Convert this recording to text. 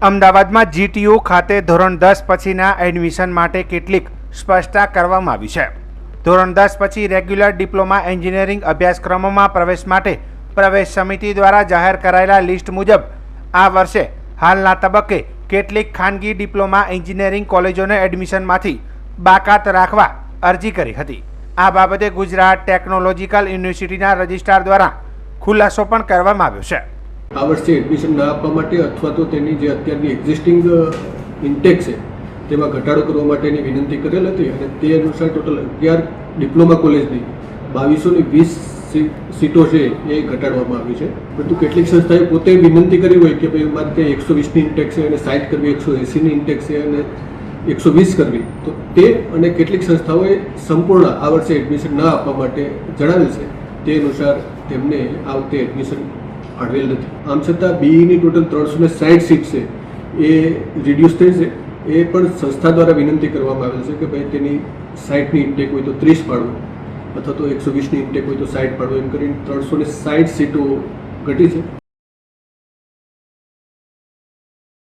અમદાવાદમાં જીટીયુ ખાતે ધોરણ 10 પછીના એડમિશન માટે કેટલીક સ્પષ્ટતા કરવામાં આવી છે. ધોરણ 10 પછી રેગ્યુલર ડિપ્લોમા એન્જિનિયરિંગ અભ્યાસક્રમોમાં પ્રવેશ માટે પ્રવેશ સમિતિ દ્વારા જાહેર કરાયેલા લિસ્ટ મુજબ આ વર્ષે હાલના તબક્કે કેટલીક ખાનગી ડિપ્લોમા એન્જિનિયરિંગ કોલેજોને એડમિશનમાંથી બાકાત રાખવા અરજી કરી હતી. આ બાબતે ગુજરાત ટેકનોલોજીકલ યુનિવર્સિટીના રજિસ્ટ્રાર દ્વારા ખુલાસો પણ કરવામાં આવ્યો છે. આ વર્ષે એડમિશન ના આપવા માટે અથવા તો તેની જે અત્યારની એક્ઝિસ્ટિંગ ઇન્ટેક છે તેમાં ઘટાડો કરવા માટેની વિનંતી કરેલ હતી અને તે અનુસાર ટોટલ 11 ડિપ્લોમા કોલેજની 2220 સીટો છે એ ઘટાડવામાં આવી છે. પરંતુ કેટલીક સંસ્થાએ પોતે વિનંતી કરી હોય કે ભાઈ મારે ત્યાં 120ની ઇન્ટેક છે અને 60 કરવી, 180ની ઇન્ટેક છે અને 120 કરવી, તો તે અને કેટલીક સંસ્થાઓએ સંપૂર્ણ આ વર્ષે એડમિશન ના આપવા માટે જણાવેલ છે. તે અનુસાર તેમને આ વખતે એડમિશન ફાળવેલ નથી. આમ છતાં બીઈની ટોટલ 360 સીટ છે એ રિડ્યુસ થઈ છે. એ પણ સંસ્થા દ્વારા વિનંતી કરવામાં આવેલ છે કે ભાઈ તેની 60ની ઇન્ટેક હોય તો 30 પાડવું અથવા તો 120ની ઇન્ટેક હોય તો 60 પાડવું, એમ કરીને 360 સીટો ઘટી છે.